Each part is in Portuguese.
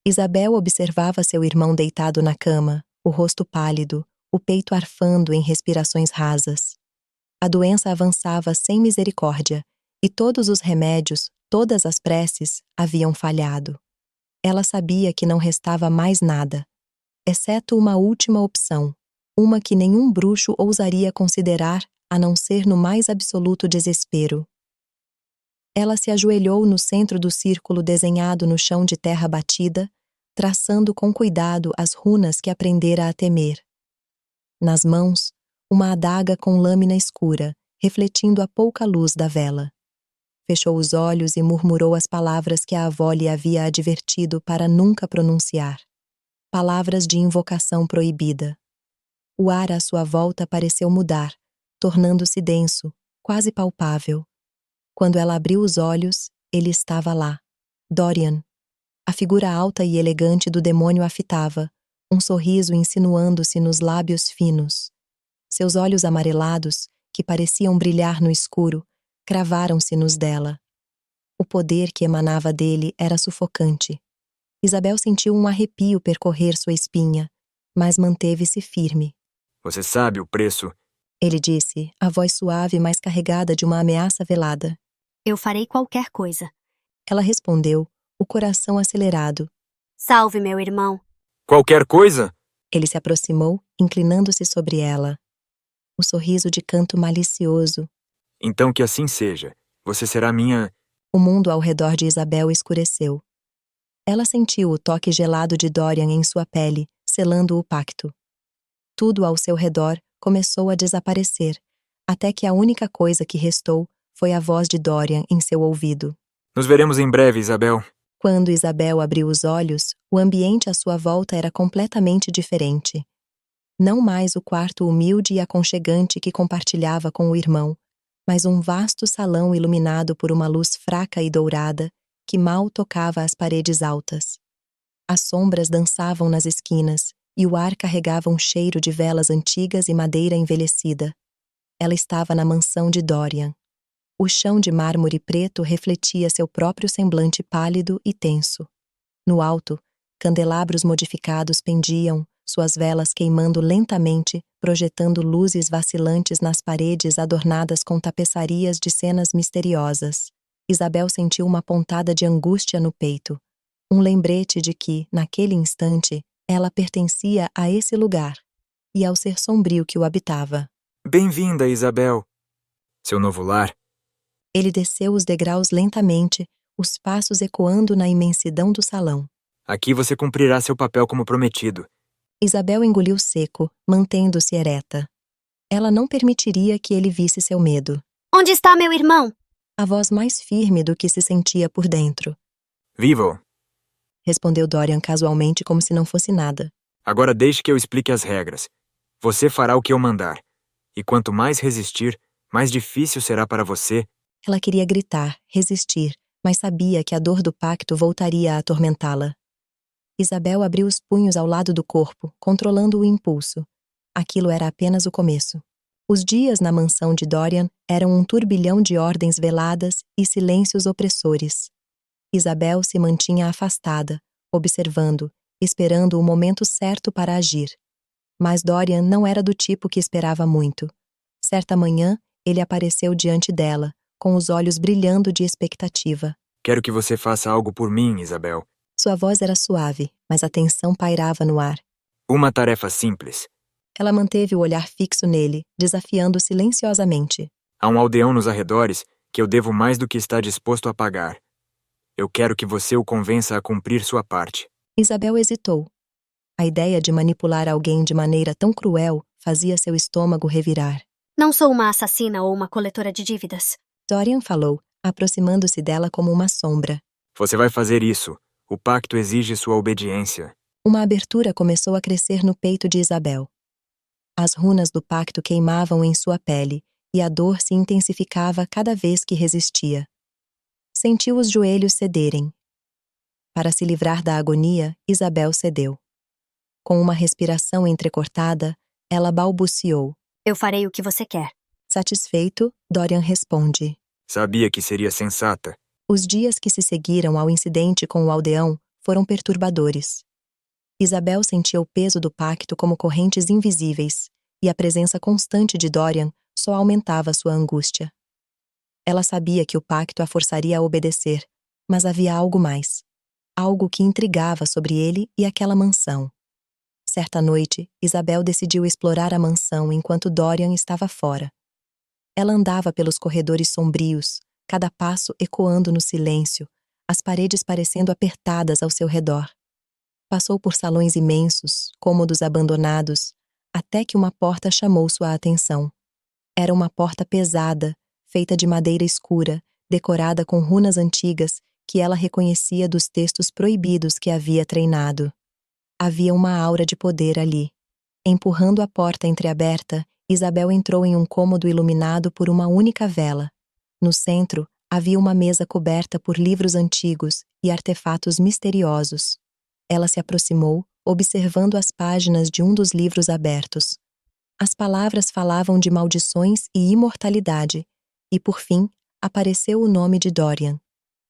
Isabel observava seu irmão deitado na cama, o rosto pálido, o peito arfando em respirações rasas. A doença avançava sem misericórdia, e todos os remédios, todas as preces, haviam falhado. Ela sabia que não restava mais nada, exceto uma última opção, uma que nenhum bruxo ousaria considerar, a não ser no mais absoluto desespero. Ela se ajoelhou no centro do círculo desenhado no chão de terra batida, traçando com cuidado as runas que aprendera a temer. Nas mãos, uma adaga com lâmina escura, refletindo a pouca luz da vela. Fechou os olhos e murmurou as palavras que a avó lhe havia advertido para nunca pronunciar. Palavras de invocação proibida. O ar à sua volta pareceu mudar, tornando-se denso, quase palpável. Quando ela abriu os olhos, ele estava lá. Dorian. A figura alta e elegante do demônio a fitava, um sorriso insinuando-se nos lábios finos. Seus olhos amarelados, que pareciam brilhar no escuro, cravaram-se nos dela. O poder que emanava dele era sufocante. Isabel sentiu um arrepio percorrer sua espinha, mas manteve-se firme. Você sabe o preço? Ele disse, a voz suave mas carregada de uma ameaça velada. Eu farei qualquer coisa. Ela respondeu, o coração acelerado. Salve, meu irmão. Qualquer coisa? Ele se aproximou, inclinando-se sobre ela. O sorriso de canto malicioso. Então que assim seja. Você será minha... O mundo ao redor de Isabel escureceu. Ela sentiu o toque gelado de Dorian em sua pele, selando o pacto. Tudo ao seu redor começou a desaparecer, até que a única coisa que restou foi a voz de Dorian em seu ouvido. Nos veremos em breve, Isabel. Quando Isabel abriu os olhos, o ambiente à sua volta era completamente diferente. Não mais o quarto humilde e aconchegante que compartilhava com o irmão, mas um vasto salão iluminado por uma luz fraca e dourada que mal tocava as paredes altas. As sombras dançavam nas esquinas e o ar carregava um cheiro de velas antigas e madeira envelhecida. Ela estava na mansão de Dorian. O chão de mármore preto refletia seu próprio semblante pálido e tenso. No alto, candelabros modificados pendiam, suas velas queimando lentamente, projetando luzes vacilantes nas paredes adornadas com tapeçarias de cenas misteriosas. Isabel sentiu uma pontada de angústia no peito, um lembrete de que, naquele instante, ela pertencia a esse lugar, e ao ser sombrio que o habitava. Bem-vinda, Isabel. Seu novo lar. Ele desceu os degraus lentamente, os passos ecoando na imensidão do salão. Aqui você cumprirá seu papel como prometido. Isabel engoliu seco, mantendo-se ereta. Ela não permitiria que ele visse seu medo. Onde está meu irmão? A voz mais firme do que se sentia por dentro. Vivo. Respondeu Dorian casualmente como se não fosse nada. Agora deixe que eu explique as regras. Você fará o que eu mandar. E quanto mais resistir, mais difícil será para você. Ela queria gritar, resistir, mas sabia que a dor do pacto voltaria a atormentá-la. Isabel abriu os punhos ao lado do corpo, controlando o impulso. Aquilo era apenas o começo. Os dias na mansão de Dorian eram um turbilhão de ordens veladas e silêncios opressores. Isabel se mantinha afastada, observando, esperando o momento certo para agir. Mas Dorian não era do tipo que esperava muito. Certa manhã, ele apareceu diante dela, com os olhos brilhando de expectativa. Quero que você faça algo por mim, Isabel. Sua voz era suave, mas a tensão pairava no ar. Uma tarefa simples. Ela manteve o olhar fixo nele, desafiando silenciosamente. Há um aldeão nos arredores que eu devo mais do que está disposto a pagar. Eu quero que você o convença a cumprir sua parte. Isabel hesitou. A ideia de manipular alguém de maneira tão cruel fazia seu estômago revirar. Não sou uma assassina ou uma coletora de dívidas. Dorian falou, aproximando-se dela como uma sombra. Você vai fazer isso. O pacto exige sua obediência. Uma abertura começou a crescer no peito de Isabel. As runas do pacto queimavam em sua pele, e a dor se intensificava cada vez que resistia. Sentiu os joelhos cederem. Para se livrar da agonia, Isabel cedeu. Com uma respiração entrecortada, ela balbuciou. Eu farei o que você quer. Satisfeito, Dorian responde. Sabia que seria sensata. Os dias que se seguiram ao incidente com o aldeão foram perturbadores. Isabel sentia o peso do pacto como correntes invisíveis, e a presença constante de Dorian só aumentava sua angústia. Ela sabia que o pacto a forçaria a obedecer, mas havia algo mais. Algo que intrigava sobre ele e aquela mansão. Certa noite, Isabel decidiu explorar a mansão enquanto Dorian estava fora. Ela andava pelos corredores sombrios, cada passo ecoando no silêncio, as paredes parecendo apertadas ao seu redor. Passou por salões imensos, cômodos abandonados, até que uma porta chamou sua atenção. Era uma porta pesada, feita de madeira escura, decorada com runas antigas que ela reconhecia dos textos proibidos que havia treinado. Havia uma aura de poder ali. Empurrando a porta entreaberta, Isabel entrou em um cômodo iluminado por uma única vela. No centro, havia uma mesa coberta por livros antigos e artefatos misteriosos. Ela se aproximou, observando as páginas de um dos livros abertos. As palavras falavam de maldições e imortalidade, e, por fim, apareceu o nome de Dorian.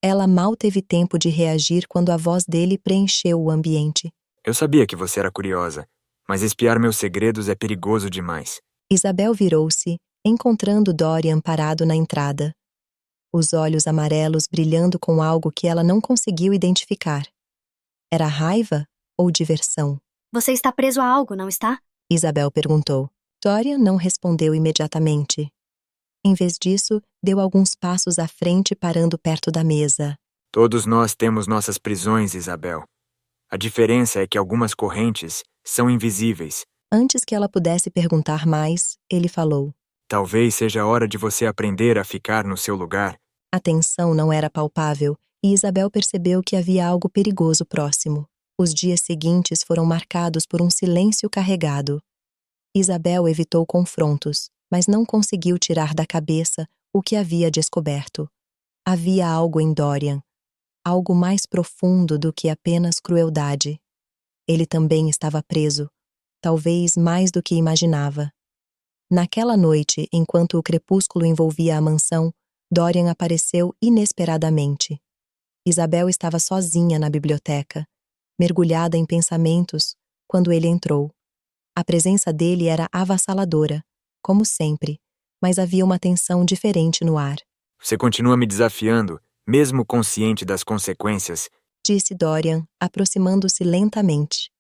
Ela mal teve tempo de reagir quando a voz dele preencheu o ambiente. Eu sabia que você era curiosa, mas espiar meus segredos é perigoso demais. Isabel virou-se, encontrando Dorian parado na entrada. Os olhos amarelos brilhando com algo que ela não conseguiu identificar. Era raiva ou diversão? Você está preso a algo, não está? Isabel perguntou. Dorian não respondeu imediatamente. Em vez disso, deu alguns passos à frente parando perto da mesa. Todos nós temos nossas prisões, Isabel. A diferença é que algumas correntes são invisíveis. Antes que ela pudesse perguntar mais, ele falou. Talvez seja a hora de você aprender a ficar no seu lugar. A tensão não era palpável, e Isabel percebeu que havia algo perigoso próximo. Os dias seguintes foram marcados por um silêncio carregado. Isabel evitou confrontos, mas não conseguiu tirar da cabeça o que havia descoberto. Havia algo em Dorian, algo mais profundo do que apenas crueldade. Ele também estava preso, talvez mais do que imaginava. Naquela noite, enquanto o crepúsculo envolvia a mansão, Dorian apareceu inesperadamente. Isabel estava sozinha na biblioteca, mergulhada em pensamentos, quando ele entrou. A presença dele era avassaladora, como sempre, mas havia uma tensão diferente no ar. Você continua me desafiando, mesmo consciente das consequências, Disse Dorian, aproximando-se lentamente.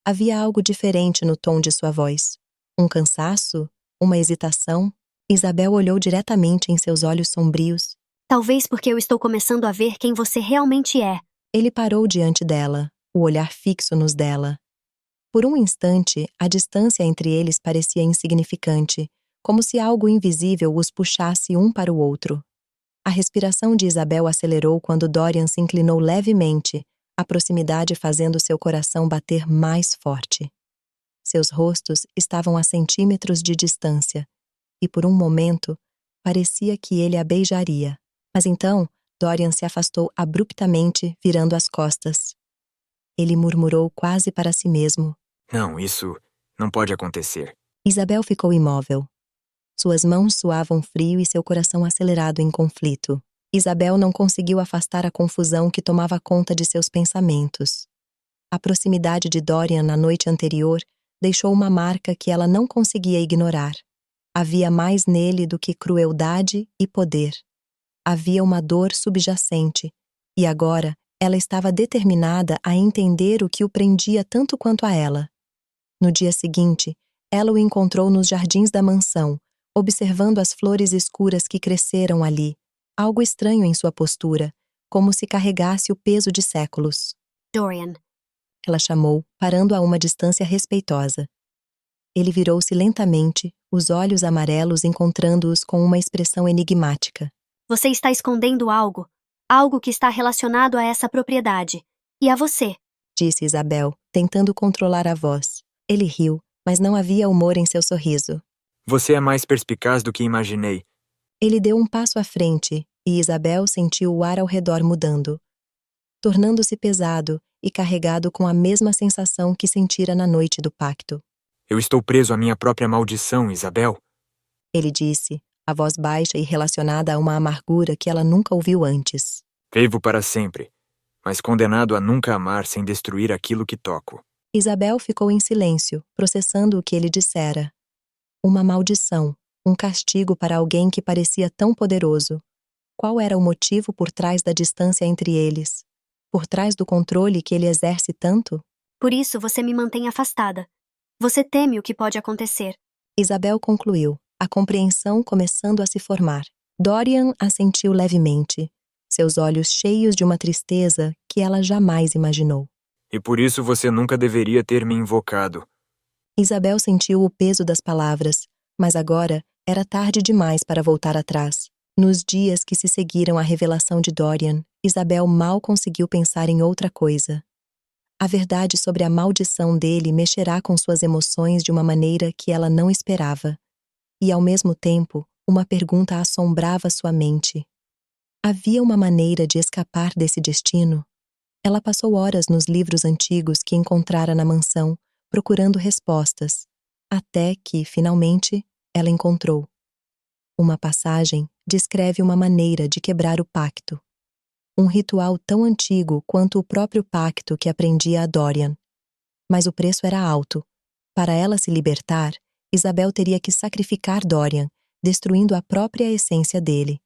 Havia algo diferente no tom de sua voz. Um cansaço? Uma hesitação? Isabel olhou diretamente em seus olhos sombrios. Talvez porque eu estou começando a ver quem você realmente é. Ele parou diante dela, o olhar fixo nos dela. Por um instante, a distância entre eles parecia insignificante, como se algo invisível os puxasse um para o outro. A respiração de Isabel acelerou quando Dorian se inclinou levemente, a proximidade fazendo seu coração bater mais forte. Seus rostos estavam a centímetros de distância, e por um momento, parecia que ele a beijaria. Mas então, Dorian se afastou abruptamente, virando as costas. Ele murmurou quase para si mesmo. Não, isso não pode acontecer. Isabel ficou imóvel. Suas mãos suavam frio e seu coração acelerado em conflito. Isabel não conseguiu afastar a confusão que tomava conta de seus pensamentos. A proximidade de Dorian na noite anterior deixou uma marca que ela não conseguia ignorar. Havia mais nele do que crueldade e poder. Havia uma dor subjacente, e agora ela estava determinada a entender o que o prendia tanto quanto a ela. No dia seguinte, ela o encontrou nos jardins da mansão, observando as flores escuras que cresceram ali, algo estranho em sua postura, como se carregasse o peso de séculos. Dorian. Ela chamou, parando a uma distância respeitosa. Ele virou-se lentamente, os olhos amarelos encontrando-os com uma expressão enigmática. Você está escondendo algo. Algo que está relacionado a essa propriedade. E a você. Disse Isabel, tentando controlar a voz. Ele riu, mas não havia humor em seu sorriso. Você é mais perspicaz do que imaginei. Ele deu um passo à frente, e Isabel sentiu o ar ao redor mudando, tornando-se pesado e carregado com a mesma sensação que sentira na noite do pacto. Eu estou preso à minha própria maldição, Isabel. Ele disse, a voz baixa e relacionada a uma amargura que ela nunca ouviu antes. Vivo para sempre, mas condenado a nunca amar sem destruir aquilo que toco. Isabel ficou em silêncio, processando o que ele dissera. Uma maldição, um castigo para alguém que parecia tão poderoso. Qual era o motivo por trás da distância entre eles? Por trás do controle que ele exerce tanto? Por isso você me mantém afastada. Você teme o que pode acontecer. Isabel concluiu, a compreensão começando a se formar. Dorian assentiu levemente, seus olhos cheios de uma tristeza que ela jamais imaginou. E por isso você nunca deveria ter me invocado. Isabel sentiu o peso das palavras, mas agora era tarde demais para voltar atrás. Nos dias que se seguiram à revelação de Dorian, Isabel mal conseguiu pensar em outra coisa. A verdade sobre a maldição dele mexerá com suas emoções de uma maneira que ela não esperava. E, ao mesmo tempo, uma pergunta assombrava sua mente. Havia uma maneira de escapar desse destino? Ela passou horas nos livros antigos que encontrara na mansão, procurando respostas, até que, finalmente, ela encontrou. Uma passagem descreve uma maneira de quebrar o pacto. Um ritual tão antigo quanto o próprio pacto que aprendia a Dorian. Mas o preço era alto. Para ela se libertar, Isabel teria que sacrificar Dorian, destruindo a própria essência dele.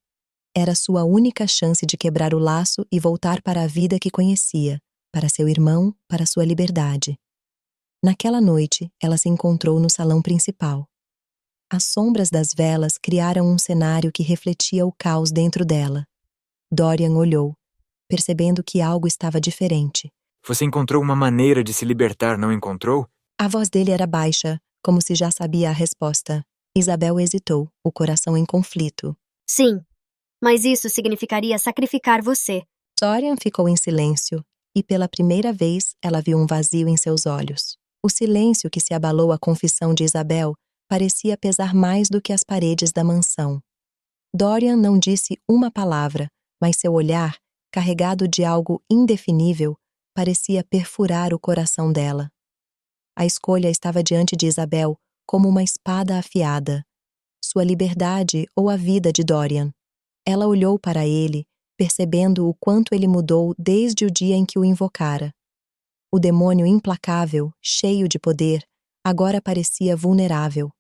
Era sua única chance de quebrar o laço e voltar para a vida que conhecia, para seu irmão, para sua liberdade. Naquela noite, ela se encontrou no salão principal. As sombras das velas criaram um cenário que refletia o caos dentro dela. Dorian olhou, percebendo que algo estava diferente. Você encontrou uma maneira de se libertar, não encontrou? A voz dele era baixa, como se já sabia a resposta. Isabel hesitou, o coração em conflito. Sim, mas isso significaria sacrificar você. Dorian ficou em silêncio, e pela primeira vez ela viu um vazio em seus olhos. O silêncio que se abalou à confissão de Isabel parecia pesar mais do que as paredes da mansão. Dorian não disse uma palavra, mas seu olhar, carregado de algo indefinível, parecia perfurar o coração dela. A escolha estava diante de Isabel como uma espada afiada. Sua liberdade ou a vida de Dorian. Ela olhou para ele, percebendo o quanto ele mudou desde o dia em que o invocara. O demônio implacável, cheio de poder, agora parecia vulnerável.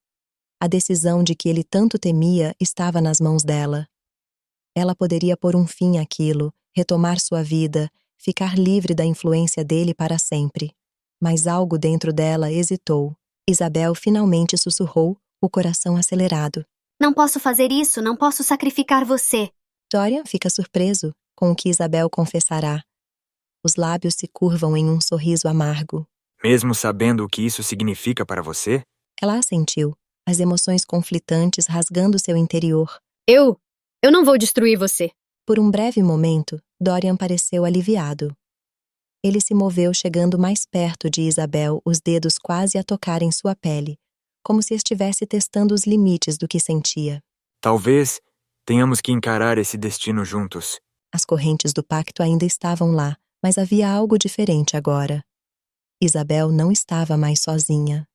A decisão de que ele tanto temia estava nas mãos dela. Ela poderia pôr um fim àquilo, retomar sua vida, ficar livre da influência dele para sempre. Mas algo dentro dela hesitou. Isabel finalmente sussurrou, o coração acelerado. Não posso fazer isso, não posso sacrificar você. Dorian fica surpreso com o que Isabel confessará. Os lábios se curvam em um sorriso amargo. Mesmo sabendo o que isso significa para você? Ela assentiu, as emoções conflitantes rasgando seu interior. Eu não vou destruir você. Por um breve momento, Dorian pareceu aliviado. Ele se moveu chegando mais perto de Isabel, os dedos quase a tocarem sua pele, como se estivesse testando os limites do que sentia. Talvez tenhamos que encarar esse destino juntos. As correntes do pacto ainda estavam lá, mas havia algo diferente agora. Isabel não estava mais sozinha.